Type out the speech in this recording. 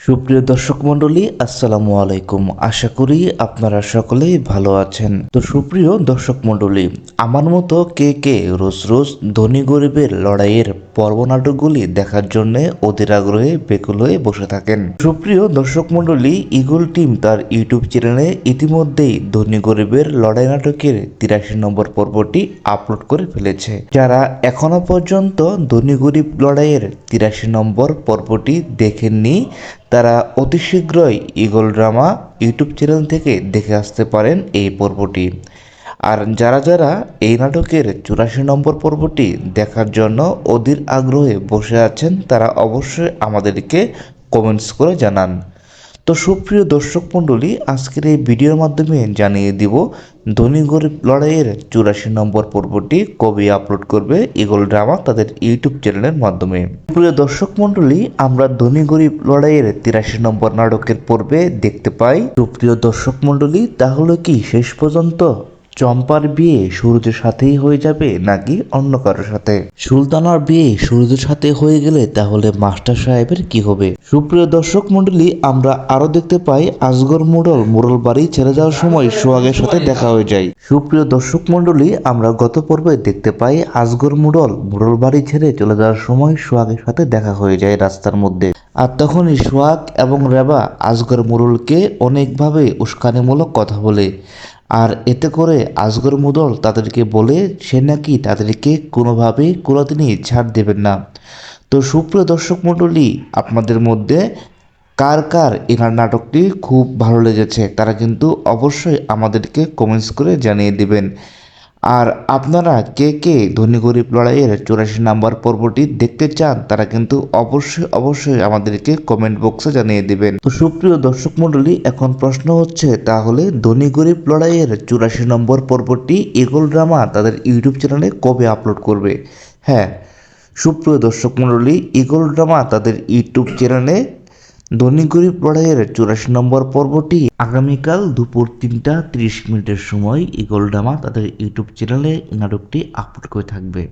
সুপ্রিয় দর্শক মণ্ডলী, আসসালামু আলাইকুম। আশা করি আপনারা সকলেই ভালো আছেন। তো সুপ্রিয় দর্শক মণ্ডলী, আমার মতো কে কে রোজ রোজ ধনী গরিবের লড়াইয়ের পর্ব নাটকগুলি দেখার জন্য অধীর আগ্রহে বেকুল হয়ে বসে থাকেন? সুপ্রিয় দর্শক মণ্ডলী, ইগল টিম তার ইউটিউব চ্যানেলে ইতিমধ্যেই ধনী গরিবের লড়াই নাটকের 83 নম্বর পর্বটি আপলোড করে ফেলেছে। যারা এখনো পর্যন্ত ধনী গরিব লড়াইয়ের 83 নম্বর পর্বটি দেখেননি, তারা অতি শীঘ্রই ইগল ড্রামা ইউটিউব চ্যানেল থেকে দেখে আসতে পারেন এই পর্বটি। আর যারা যারা এই নাটকের 84 নম্বর পর্বটি দেখার জন্য অধীর আগ্রহে বসে আছেন, তারা অবশ্যই আমাদেরকে কমেন্টস করে জানান। তো সুপ্রিয় দর্শক মণ্ডলী, আজকের এই ভিডিওর মাধ্যমে জানিয়ে দিব ধনী গরিব লড়াইয়ের 84 নম্বর পর্বটি কবে আপলোড করবে ইগল ড্রামা তাদের ইউটিউব চ্যানেলের মাধ্যমে। প্রিয় দর্শক মণ্ডলী, আমরা ধনী গরিব লড়াইয়ের 83 নম্বর নাটকের পর্বে দেখতে পাই। সুপ্রিয় দর্শক মণ্ডলী, তাহলে কি শেষ পর্যন্ত চম্পার বিয়ে সুরজের সাথেই হয়ে যাবে নাকি অন্য কারোর সাথে? সুলতানার বিয়ে সুরজের সাথে হয়ে গেলে তাহলে মাস্টার সাহেবের কি হবে? সুপ্রিয় দর্শক মণ্ডলী, আমরা আরো দেখতে পাই আজগর মোড়ল বাড়ি ছেড়ে যাওয়ার সময় সোহাগের সাথে দেখা হয়ে যায়। সুপ্রিয় দর্শক মণ্ডলী, আমরা গত পর্বে দেখতে পাই আজগর মোড়ল বাড়ি ছেড়ে চলে যাওয়ার সময় সোহাগের সাথে দেখা হয়ে যায় রাস্তার মধ্যে। আর তখনই সোহাগ এবং রেবা আজগর মোড়লকে অনেকভাবে উস্কানিমূলক কথা বলে। আর এতে করে আজগর মোড়ল তাদেরকে বলে সে নাকি তাদেরকে কোনোদিনই ছাড় দেবেন না। তো সুপ্রিয় দর্শক মণ্ডলী, আপনাদের মধ্যে কার কার এনার নাটকটি খুব ভালো লেগেছে তারা কিন্তু অবশ্যই আমাদেরকে কমেন্টস করে জানিয়ে দিবেন। আর আপনারা কে কে ধনী গরিব লড়াইয়ের 84 নম্বর পর্বটি দেখতে চান তারা কিন্তু অবশ্যই আমাদেরকে কমেন্ট বক্সে জানিয়ে দিবেন। তো সুপ্রিয় দর্শক মণ্ডলী, এখন প্রশ্ন হচ্ছে তাহলে ধনী গরিব লড়াইয়ের 84 নম্বর পর্বটি ইগল ড্রামা তাদের ইউটিউব চ্যানেলে কবে আপলোড করবে? হ্যাঁ সুপ্রিয় দর্শক মণ্ডলী, ইগল ড্রামা তাদের ইউটিউব চ্যানেলে ধনী গরিব লড়াইয়ের 84 নম্বর পর্বটি আগামীকাল দুপুর 3টা 30 মিনিটের সময় ইগল ড্রামা তাদের ইউটিউব চ্যানেলে নাটকটি আপলোড করে থাকবে।